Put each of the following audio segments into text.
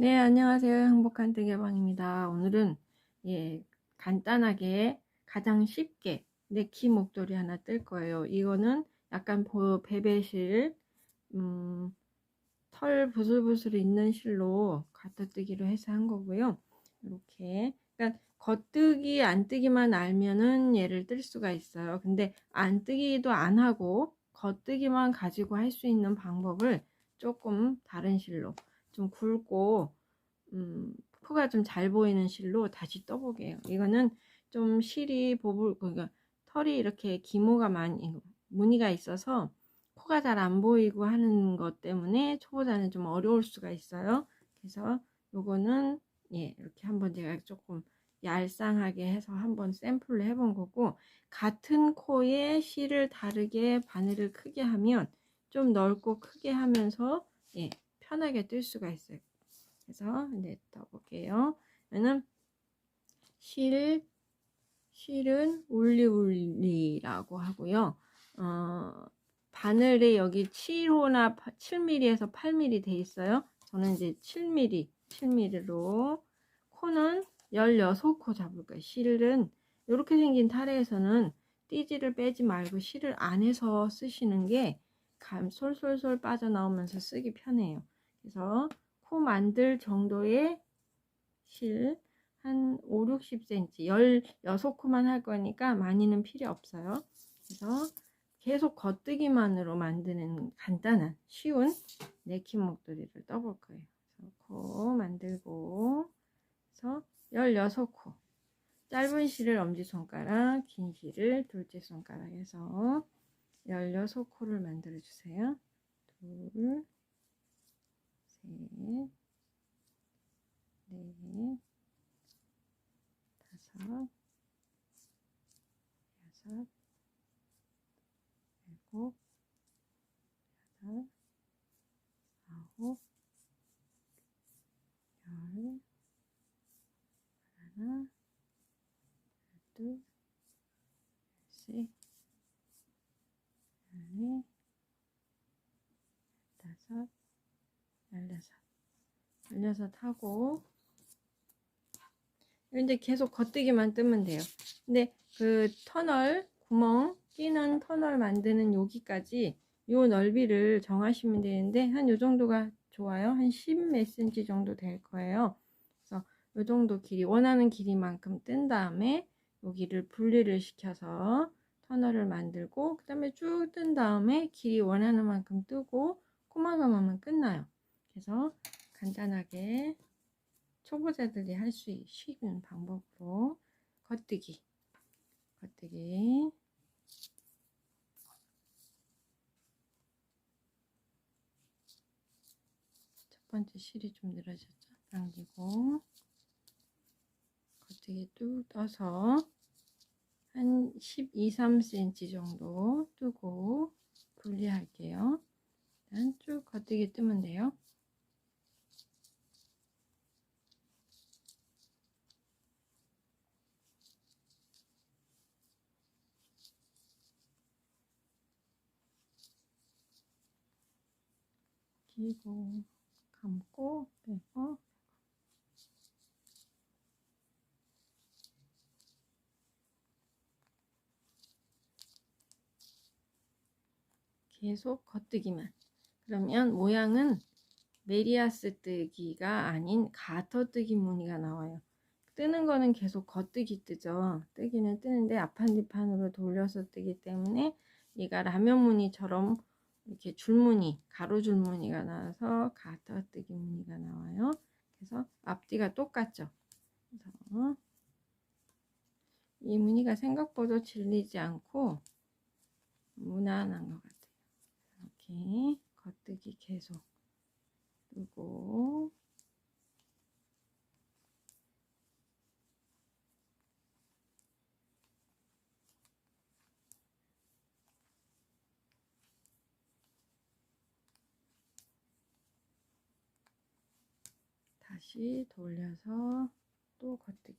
네, 안녕하세요. 행복한 뜨개방입니다. 오늘은 간단하게 가장 쉽게 네키 목도리 하나 뜰 거예요. 이거는 약간 베베실 털 부슬부슬 있는 실로 가터뜨기로 해서 한 거고요. 이렇게 그러니까 겉뜨기 안뜨기만 알면은 얘를 뜰 수가 있어요. 근데 안뜨기도 안 하고 겉뜨기만 가지고 할 수 있는 방법을 조금 다른 실로 좀 굵고 포가 좀 잘 보이는 실로 다시 떠보게요. 이거는 좀 실이 그러니까 털이 이렇게 기모가 많이 무늬가 있어서 코가 잘 안 보이고 하는 것 때문에 초보자는 좀 어려울 수가 있어요. 그래서 요거는 이렇게 한번 제가 조금 얄쌍하게 해서 한번 샘플로 해본 거고, 같은 코에 실을 다르게 바늘을 크게 하면 좀 넓고 크게 하면서 편하게 뜰 수가 있어요. 그래서 이제 떠볼게요. 얘는 실은 울리울리라고 하고요. 바늘에 여기 7호나 7mm에서 8mm 돼 있어요. 저는 이제 7mm로 코는 16코 잡을 거예요. 실은 이렇게 생긴 타래에서는 띠지를 빼지 말고 실을 안에서 쓰시는 게 솔솔솔 빠져나오면서 쓰기 편해요. 그래서 코 만들 정도의 실 한 5, 60cm 16코만 할 거니까 많이는 필요 없어요. 그래서 계속 겉뜨기만으로 만드는 간단한 쉬운 네키 목도리를 떠볼 거예요. 그래서 코 만들고 그래서 16코 짧은 실을 엄지손가락, 긴 실을 둘째 손가락 해서 16코를 만들어 주세요. 둘, 셋, 넷, 다섯, 여섯, 일곱, 여덟, 아홉, 열, 하나, 둘, 셋, 넷, 다섯, 16 하고 이제 계속 겉뜨기만 뜨면 돼요. 근데 그 터널 구멍 끼는 터널 만드는 여기까지 요 넓이를 정하시면 되는데 한 요 정도가 좋아요. 한 10 몇 cm 정도 될 거예요. 그래서 요 정도 길이 원하는 길이만큼 뜬 다음에 여기를 분리를 시켜서 터널을 만들고 그 다음에 쭉 뜬 다음에 길이 원하는 만큼 뜨고 코막음 하면 끝나요. 그래서 간단하게 초보자들이 할 수 쉬운 방법으로 겉뜨기 첫 번째 실이 좀 늘어졌죠. 당기고 겉뜨기 뚝 떠서 한 12, 3cm 정도 뜨고 분리할게요. 일단 쭉 겉뜨기 뜨면 돼요. 끼고 감고 빼고 계속 겉뜨기만. 그러면 모양은 메리아스 뜨기가 아닌 가터 뜨기 무늬가 나와요. 뜨는 거는 계속 겉뜨기 뜨죠. 뜨기는 뜨는데 앞판뒤판으로 돌려서 뜨기 때문에 얘가 라면 무늬처럼 이렇게 줄무늬, 가로 줄무늬가 나와서 가터뜨기 무늬가 나와요. 그래서 앞뒤가 똑같죠. 그래서 이 무늬가 생각보다 질리지 않고 무난한 것 같아요. 이렇게 겉뜨기 계속 뜨고 다시 돌려서 또 겉뜨기.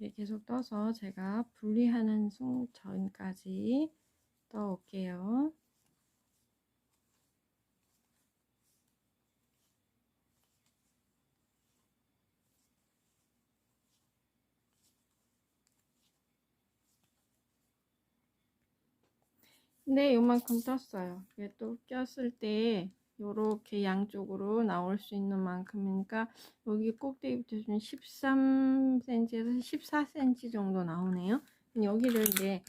이렇게 계속 떠서 제가 분리하는 전까지 떠 올게요. 네, 요만큼 떴어요. 이게 또 꼈을 때 요렇게 양쪽으로 나올 수 있는 만큼이니까 여기 꼭대기부터 좀 13cm에서 14cm 정도 나오네요. 여기를 이제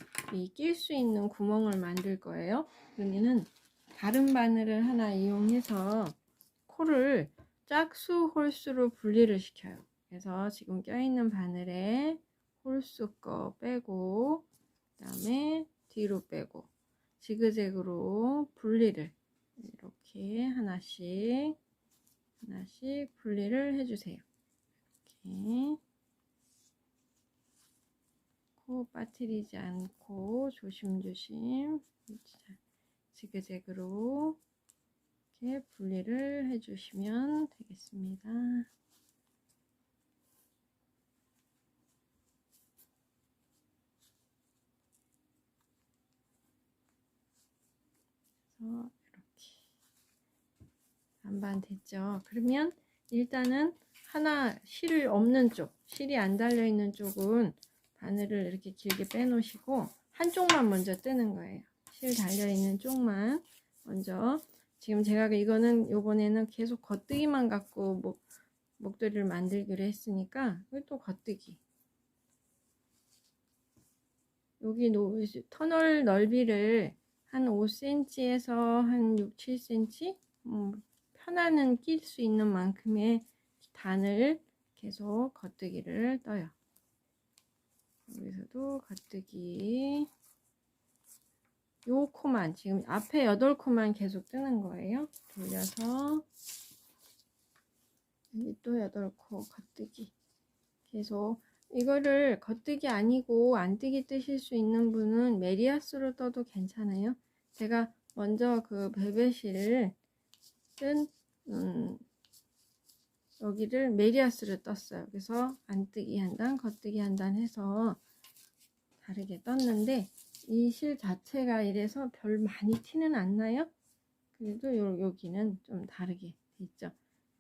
낄 수 있는 구멍을 만들 거예요. 그러면은 다른 바늘을 하나 이용해서 코를 짝수 홀수로 분리를 시켜요. 그래서 지금 껴있는 바늘에 홀수 거 빼고 그 다음에 뒤로 빼고 지그재그로 분리를 이렇게 하나씩 분리를 해주세요. 이렇게 코 빠뜨리지 않고 조심조심 지그재그로 이렇게 분리를 해주시면 되겠습니다. 이렇게 반반 됐죠. 그러면 일단은 하나 실 없는 쪽, 실이 안 달려 있는 쪽은 바늘을 이렇게 길게 빼놓으시고 한쪽만 먼저 뜨는 거예요. 실 달려 있는 쪽만 먼저. 지금 제가 이거는 요번에는 계속 겉뜨기만 갖고 목도리를 만들기로 했으니까 또 겉뜨기. 여기 터널 넓이를 한 5cm에서 한 6, 7cm 편안한 낄 수 있는 만큼의 단을 계속 겉뜨기를 떠요. 여기서도 겉뜨기 요 코만 지금 앞에 8코만 계속 뜨는 거예요. 돌려서 여기 또 8코 겉뜨기 계속. 이거를 겉뜨기 아니고 안뜨기 뜨실 수 있는 분은 메리아스로 떠도 괜찮아요. 제가 먼저 그 벨벳을 뜬 여기를 메리아스로 떴어요. 그래서 안뜨기 한 단, 겉뜨기 한 단 해서 다르게 떴는데 이 실 자체가 이래서 별 많이 티는 안 나요. 그래도 여기는 좀 다르게 있죠.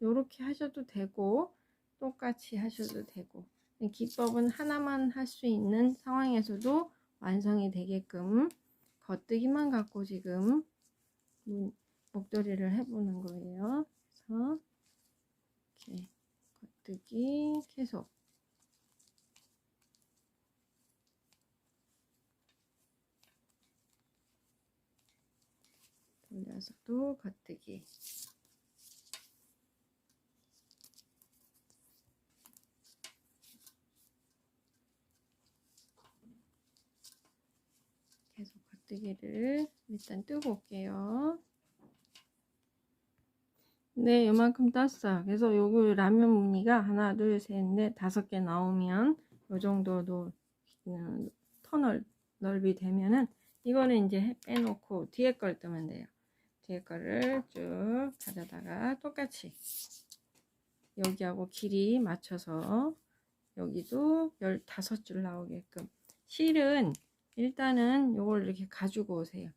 요렇게 하셔도 되고 똑같이 하셔도 되고 기법은 하나만 할 수 있는 상황에서도 완성이 되게끔 겉뜨기만 갖고 지금 목도리를 해보는 거예요. 그래서 이렇게 겉뜨기 계속 돌려서도 겉뜨기 계속 겉뜨기를 일단 뜨고 올게요. 네, 요만큼 땄어요. 그래서 요거 라면 무늬가 하나, 둘, 셋, 넷, 5개 나오면 요 정도도 터널 넓이 되면은 이거는 이제 빼놓고 뒤에 걸 뜨면 돼요. 뒤에 거를 쭉 가져다가 똑같이 여기하고 길이 맞춰서 여기도 15줄 나오게끔. 실은 일단은 요걸 이렇게 가지고 오세요.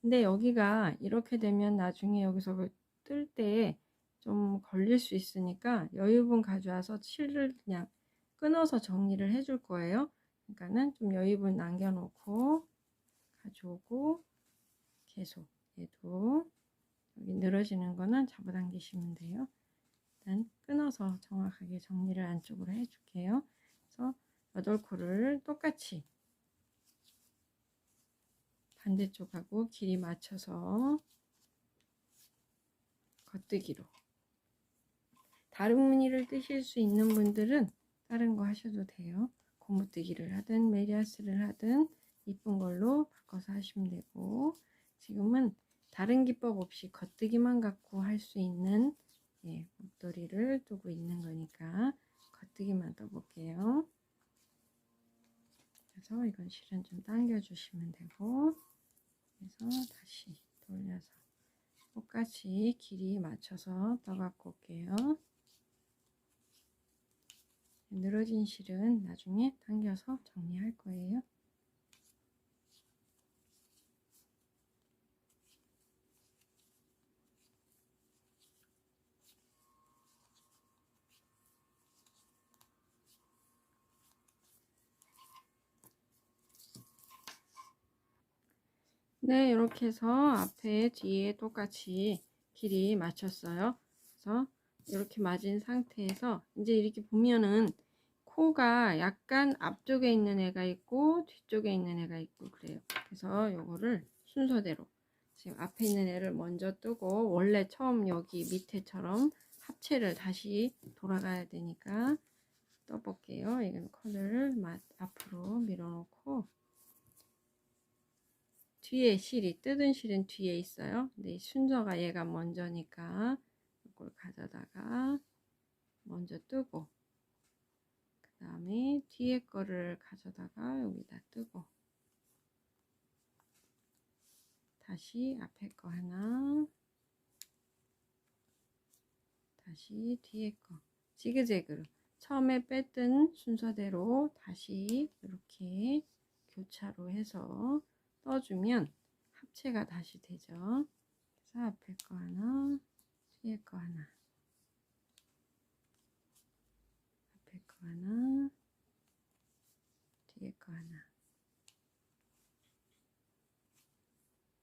근데 여기가 이렇게 되면 나중에 여기서 뜰 때 좀 걸릴 수 있으니까 여유분 가져와서 실을 그냥 끊어서 정리를 해줄 거예요. 그러니까는 좀 여유분 남겨놓고 가져오고 계속 얘도 여기 늘어지는 거는 잡아당기시면 돼요. 일단 끊어서 정확하게 정리를 안쪽으로 해줄게요. 그래서 8코를 똑같이 반대쪽하고 길이 맞춰서 겉뜨기로. 다른 무늬를 뜨실 수 있는 분들은 다른 거 하셔도 돼요. 고무뜨기를 하든 메리아스를 하든 이쁜 걸로 바꿔서 하시면 되고, 지금은 다른 기법 없이 겉뜨기만 갖고 할 수 있는 목도리를 뜨고 있는 거니까 겉뜨기만 떠볼게요. 그래서 이건 실은 좀 당겨 주시면 되고, 그래서 다시 돌려서 똑같이 길이 맞춰서 떠갖고 올게요. 늘어진 실은 나중에 당겨서 정리할 거예요. 네, 이렇게 해서 앞에 뒤에 똑같이 길이 맞췄어요. 그래서 이렇게 맞은 상태에서 이제 이렇게 보면은 코가 약간 앞쪽에 있는 애가 있고 뒤쪽에 있는 애가 있고 그래요. 그래서 요거를 순서대로 지금 앞에 있는 애를 먼저 뜨고, 원래 처음 여기 밑에처럼 합체를 다시 돌아가야 되니까 떠볼게요. 이건 컬을 앞으로 밀어놓고, 뒤에 실이, 뜯은 실은 뒤에 있어요. 근데 순서가 얘가 먼저니까 이걸 가져다가 먼저 뜨고, 그 다음에 뒤에 거를 가져다가 여기다 뜨고, 다시 앞에 거 하나, 다시 뒤에 거, 지그재그로 처음에 뺐던 순서대로 다시 이렇게 교차로 해서 떠주면 합체가 다시 되죠. 그래서 앞에 거 하나, 뒤에 거 하나, 앞에 거 하나, 뒤에 거 하나,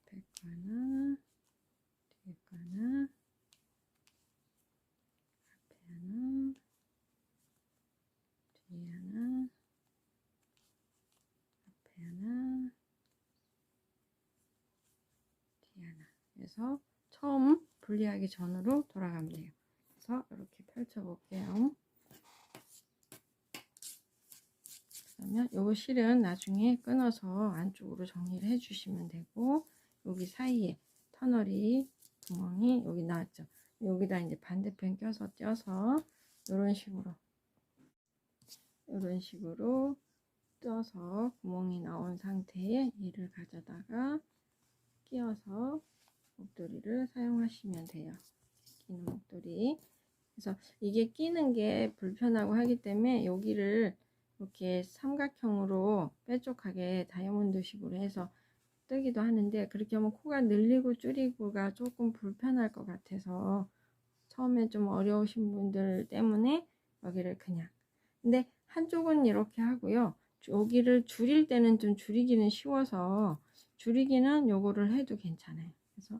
앞에 거 하나, 뒤에 거 하나, 앞에 하나, 뒤에 하나, 앞에 하나, 뒤에 하나. 그래서 처음 분리하기 전으로 돌아가면 돼요. 그래서 이렇게 펼쳐 볼게요. 그러면 요거 실은 나중에 끊어서 안쪽으로 정리를 해 주시면 되고, 여기 사이에 터널이, 구멍이 여기 나왔죠. 여기다 이제 반대편 껴서 떼서 이런 식으로 떼서 구멍이 나온 상태에 얘를 가져다가 끼워서 목도리를 사용하시면 돼요. 끼는 목도리. 그래서 이게 끼는 게 불편하고 하기 때문에 여기를 이렇게 삼각형으로 뾰족하게 다이아몬드식으로 해서 뜨기도 하는데, 그렇게 하면 코가 늘리고 줄이고가 조금 불편할 것 같아서 처음에 좀 어려우신 분들 때문에 여기를 그냥, 근데 한쪽은 이렇게 하고요, 여기를 줄일 때는 좀 줄이기는 쉬워서 줄이기는 요거를 해도 괜찮아요. 그래서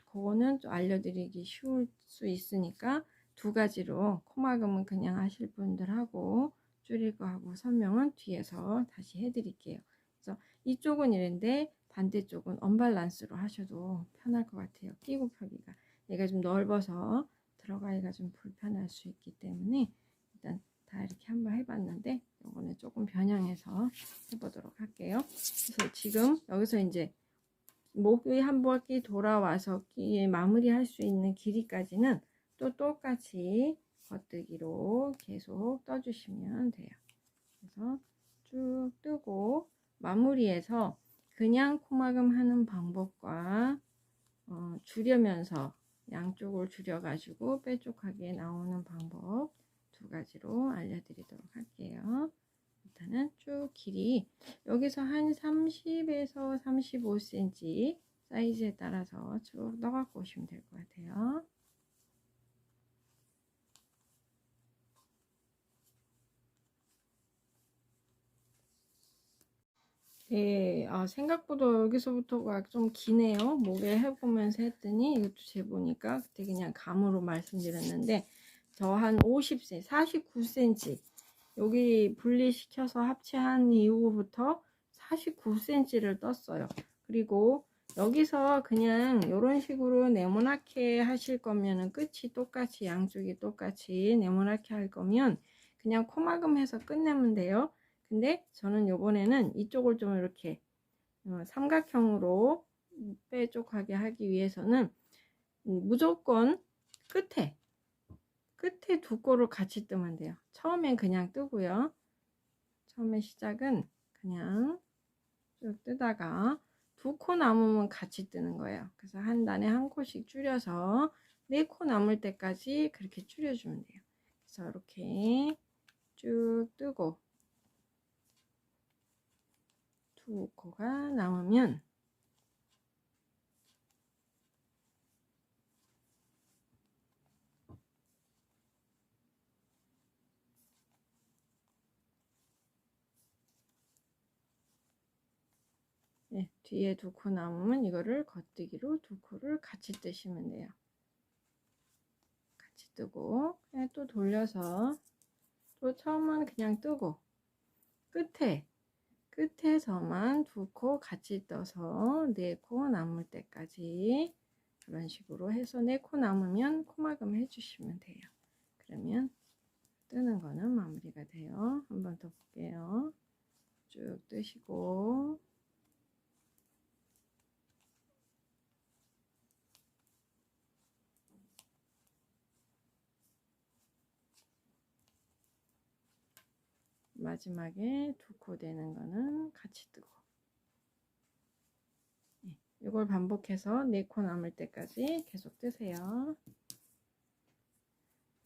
그거는 좀 알려드리기 쉬울 수 있으니까 두 가지로, 코막음은 그냥 하실 분들하고 줄일 거 하고 설명은 뒤에서 다시 해드릴게요. 그래서 이쪽은 이런데 반대쪽은 언밸런스로 하셔도 편할 것 같아요. 끼고 펴기가, 얘가 좀 넓어서 들어가기가 좀 불편할 수 있기 때문에 일단 다 이렇게 한번 해봤는데, 요거는 조금 변형해서 해보도록 할게요. 그래서 지금 여기서 이제 목이 한 바퀴 돌아와서 마무리할 수 있는 길이까지는 또 똑같이 겉뜨기로 계속 떠주시면 돼요. 그래서 쭉 뜨고 마무리해서 그냥 코막음 하는 방법과 줄여면서 양쪽을 줄여가지고 뾰족하게 나오는 방법 두 가지로 알려드리도록 할게요. 일단은 쭉 길이 여기서 한 30에서 35cm 사이즈에 따라서 쭉 넣어갖고 오시면 될 것 같아요. 네, 생각보다 여기서부터가 좀 기네요. 목에 해보면서 했더니 이것도 재보니까 그때 그냥 감으로 말씀드렸는데 저 한 50cm, 49cm 여기 분리시켜서 합체한 이후부터 49cm를 떴어요. 그리고 여기서 그냥 이런 식으로 네모나게 하실 거면은 끝이 똑같이, 양쪽이 똑같이 네모나게 할 거면 그냥 코막음 해서 끝내면 돼요. 근데 저는 요번에는 이쪽을 좀 이렇게 삼각형으로 뾰족하게 하기 위해서는 무조건 끝에 두 코를 같이 뜨면 돼요. 처음엔 그냥 뜨고요. 처음에 시작은 그냥 쭉 뜨다가 두 코 남으면 같이 뜨는 거예요. 그래서 한 단에 한 코씩 줄여서 4코 남을 때까지 그렇게 줄여주면 돼요. 그래서 이렇게 쭉 뜨고 두 코가 남으면 네, 뒤에 두 코 남으면 이거를 겉뜨기로 두 코를 같이 뜨시면 돼요. 같이 뜨고 그냥 또 돌려서 또 처음은 그냥 뜨고 끝에서만 두 코 같이 떠서 네 코 남을 때까지 그런 식으로 해서 네 코 남으면 코막음 해주시면 돼요. 그러면 뜨는 거는 마무리가 돼요. 한 번 더 볼게요. 쭉 뜨시고 마지막에 두 코 되는 거는 같이 뜨고 이걸 반복해서 네 코 남을 때까지 계속 뜨세요.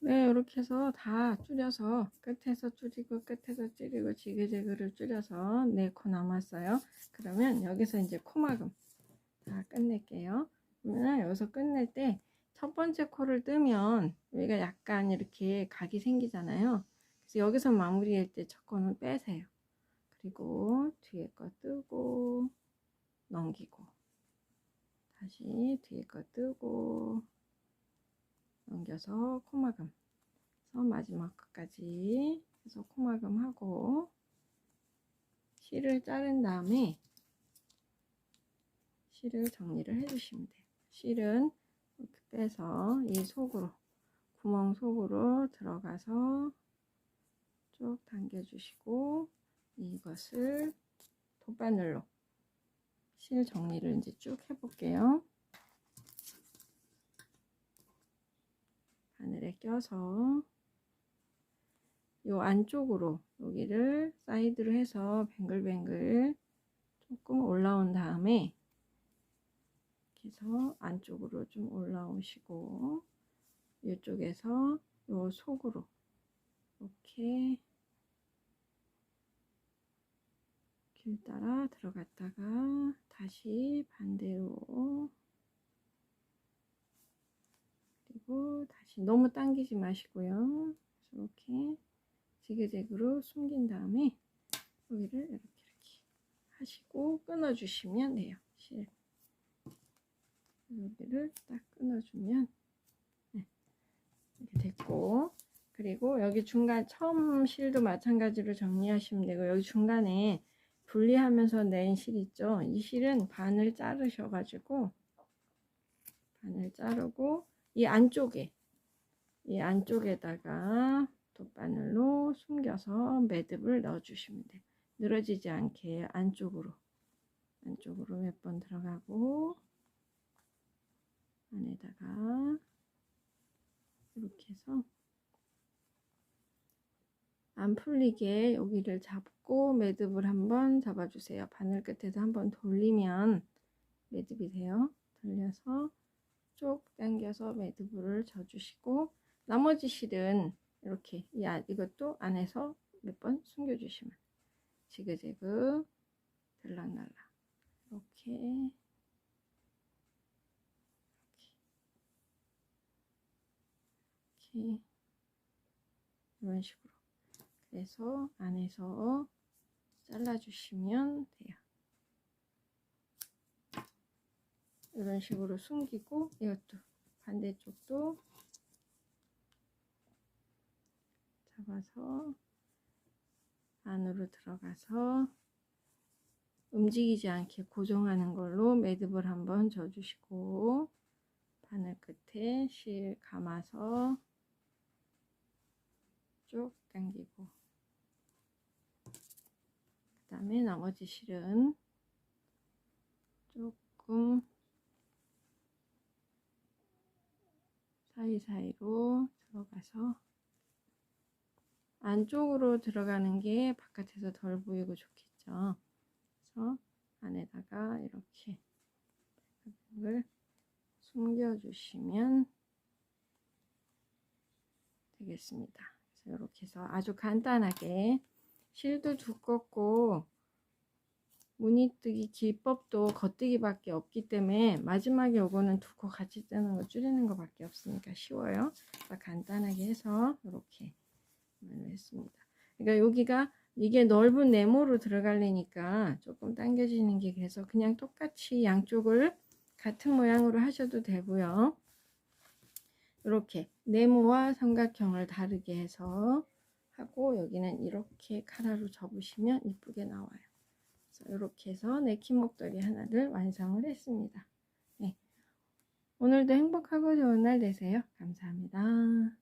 네, 이렇게 해서 다 줄여서 끝에서 줄이고 끝에서 줄이고 지그재그를 줄여서 네 코 남았어요. 그러면 여기서 이제 코막음 다 끝낼게요. 그러면 여기서 끝낼 때 첫 번째 코를 뜨면 여기가 약간 이렇게 각이 생기잖아요. 그래서 여기서 마무리할 때 첫 코는 빼세요. 그리고 뒤에 거 뜨고 넘기고 다시 뒤에 거 뜨고 넘겨서 코막음 그래서 마지막 끝까지 해서 코막음 하고 실을 자른 다음에 실을 정리를 해 주시면 돼요. 실은 이렇게 빼서 이 속으로 구멍 속으로 들어가서 쭉 당겨 주시고 이것을 돗바늘로 실 정리를 이제 쭉 해 볼게요. 바늘에 껴서 요 안쪽으로 여기를 사이드로 해서 뱅글뱅글 조금 올라온 다음에 이렇게 해서 안쪽으로 좀 올라오시고 이쪽에서 요 속으로 이렇게 길 따라 들어갔다가 다시 반대로 그리고 다시 너무 당기지 마시고요. 이렇게 지그재그로 숨긴 다음에 여기를 이렇게 하시고 끊어 주시면 돼요. 실 여기를 딱 끊어주면 네, 이렇게 됐고 그리고 여기 중간 처음 실도 마찬가지로 정리하시면 되고 여기 중간에 분리하면서 낸 실 있죠. 이 실은 반을 자르셔 가지고 반을 자르고 이 안쪽에다가 돗바늘로 숨겨서 매듭을 넣어 주시면 돼요. 늘어지지 않게 안쪽으로 몇 번 들어가고 안에다가 이렇게 해서 안 풀리게 여기를 잡고 매듭을 한번 잡아주세요. 바늘 끝에서 한번 돌리면 매듭이 돼요. 돌려서 쭉 당겨서 매듭을 져주시고 나머지 실은 이렇게 이것도 안에서 몇 번 숨겨주시면 지그재그 들락날락 이렇게 이런 식으로 그래서 안에서 잘라주시면 돼요. 이런 식으로 숨기고 이것도 반대쪽도 잡아서 안으로 들어가서 움직이지 않게 고정하는 걸로 매듭을 한번 져주시고 바늘 끝에 실 감아서 쭉 당기고 그 다음에 나머지 실은 조금 사이사이로 들어가서 안쪽으로 들어가는 게 바깥에서 덜 보이고 좋겠죠. 그래서 안에다가 이렇게 을 숨겨 주시면 되겠습니다. 이렇게 해서 아주 간단하게 실도 두껍고 무늬뜨기 기법도 겉뜨기밖에 없기 때문에 마지막에 요거는 두 코 같이 뜨는 거 줄이는 거밖에 없으니까 쉬워요. 간단하게 해서 이렇게 했습니다. 그러니까 여기가 이게 넓은 네모로 들어가려니까 조금 당겨지는 게, 그래서 그냥 똑같이 양쪽을 같은 모양으로 하셔도 되고요. 이렇게 네모와 삼각형을 다르게 해서 하고, 여기는 이렇게 카라로 접으시면 이쁘게 나와요. 그래서 이렇게 해서 네킨 목도리 하나를 완성을 했습니다. 네. 오늘도 행복하고 좋은 날 되세요. 감사합니다.